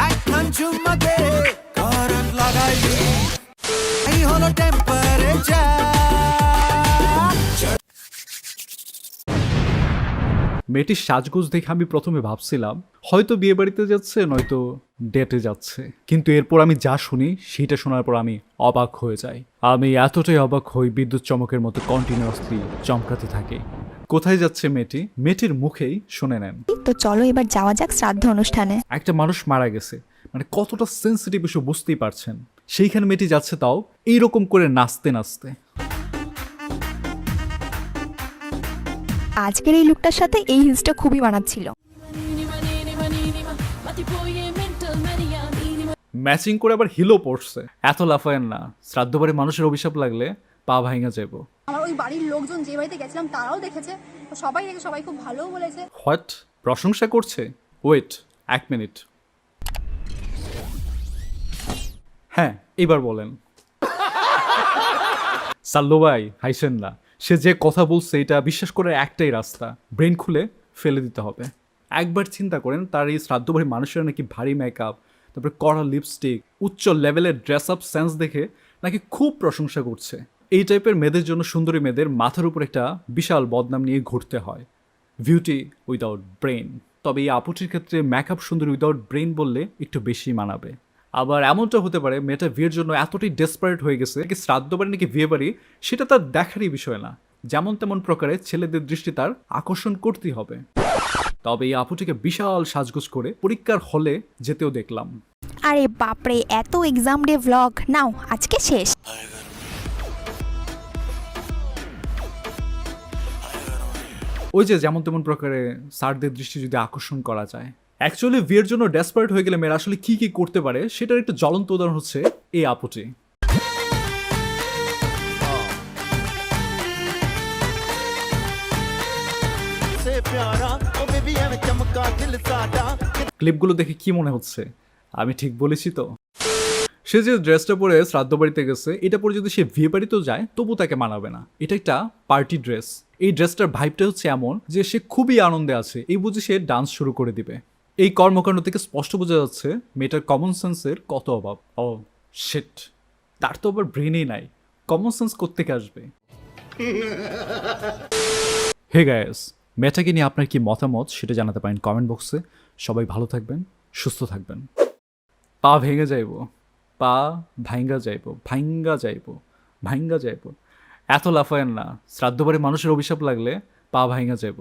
একখান চুম্মা দে কারণ লাগাইলি এই হলো টেম্পারেচার। মেয়েটির সাজগোজ দেখে আমি প্রথমে ভাবছিলাম হয়তো বিয়ে বাড়িতে যাচ্ছে নয়তো ডেটে যাচ্ছে, কিন্তু এরপর আমি যা শুনি সেটা শোনার পর আমি অবাক হয়ে যাই। আমি এতটাই অবাক হই বিদ্যুৎ চমকের মতো কন্টিনিউয়াসলি চমকাতে থাকে। কোথায় যাচ্ছে মেয়েটি? মেয়েটির মুখেই শুনে নেন। তো চলো এবার যাওয়া যাক শ্রাদ্ধ অনুষ্ঠানে। একটা মানুষ মারা গেছে, মানে কতটা সেন্সিটিভ ইস্যু বুঝতেই পারছেন। সেইখানে মেয়েটি যাচ্ছে তাও এইরকম করে নাচতে নাচতে। আজকের এই লুকটার সাথে এই হিলসটা খুবই মানাচ্ছিল। ম্যাচিং করে আবার হিলও পড়ছে। এত লাফায়েন না, শ্রাদ্ধ বাড়ি মানুষের অভিশাপ লাগলে পা ভাঙা যাবো। আমার ওই বাড়ির লোকজন যে বাড়িতে গেছিলাম তারাও দেখেছে, সবাই দেখে সবাই খুব ভালোও বলেছে। হোয়াট? প্রশংসা করছে? ওয়েট এক মিনিট। হ্যাঁ এবার বলেন। সাল্লু ভাই হাইসেন না, সে যে কথা বলছে এটা বিশ্বাস করার একটাই রাস্তা, ব্রেন খুলে ফেলে দিতে হবে। একবার চিন্তা করেন, তার এই শ্রাদ্ধবাড়ি মানুষেরা নাকি ভারী মেকআপ, তারপরে কড়া লিপস্টিক, উচ্চ লেভেলের ড্রেস আপ সেন্স দেখে নাকি খুব প্রশংসা করছে। এই টাইপের মেয়েদের জন্য সুন্দরী মেয়েদের মাথার উপর একটা বিশাল বদনাম নিয়ে ঘুরতে হয়, বিউটি উইদাউট ব্রেন। তবে এই আপুটির ক্ষেত্রে মেকআপ সুন্দরী উইদাউট ব্রেন বললে একটু বেশি মানাবে। আবার এমনটা হতে পারে মেয়েটা বিয়ের জন্য এতটাই ডেসপারেট হয়ে গেছে নাকি শ্রাদ্ধ বাড়ি নাকি বিয়ে বাড়ি সেটা তার দেখারই বিষয় না, যেমন তেমন প্রকারে ছেলেদের দৃষ্টি তার আকর্ষণ করতেই হবে। তবে এই আপুটিকে বিশাল সাজগোজ করে পরীক্ষার হলে যেতেও দেখলাম। আরে বাপরে, এত এক্সাম ডে ভ্লগ নাও, আজকে শেষ। ওই যে যেমন তেমন প্রকারে স্যারদের দৃষ্টি যদি আকর্ষণ করা যায়। অ্যাকচুয়ালি বিয়ের জন্য ডেসপারেট হয়ে গেলে মেয়েরা আসলে কি কি করতে পারে সেটার একটা জ্বলন্ত উদাহরণ হচ্ছে এই আপুটি। ক্লিপগুলো দেখে কি মনে হচ্ছে? আমি ঠিক বলেছি তো? সে যে ড্রেসটা পরে শ্রাদ্ধ বাড়িতে গেছে, এটা পরে যদি সে বিয়ে বাড়িতেও যায় তবু তাকে মানাবে না। এটা একটা পার্টি ড্রেস। এই ড্রেসটার ভাইবটা হচ্ছে এমন যে সে খুবই আনন্দে আছে, এই বুঝে সে ডান্স শুরু করে দিবে। এই কর্মকাণ্ড থেকে স্পষ্ট বোঝা যাচ্ছে মেয়েটার কমন সেন্সের কত অভাব। ও শিট, তার তো আবার ব্রেনই নাই, কমন সেন্স কোত্থেকে আসবে? হে গাইস, মেয়েটাকে নিয়ে আপনার কি মতামত সেটা জানাতে পারেন কমেন্ট বক্সে। সবাই ভালো থাকবেন, সুস্থ থাকবেন। পা ভেঙে যাইব, পা ভাঙ্গা যাইব, ভাঙ্গা যাইব, ভাঙ্গা যাইব। এত লাফায়েন না, শ্রাদ্ধ বাড়ি মানুষের অভিশাপ লাগলে পা ভাঙ্গা যাইব।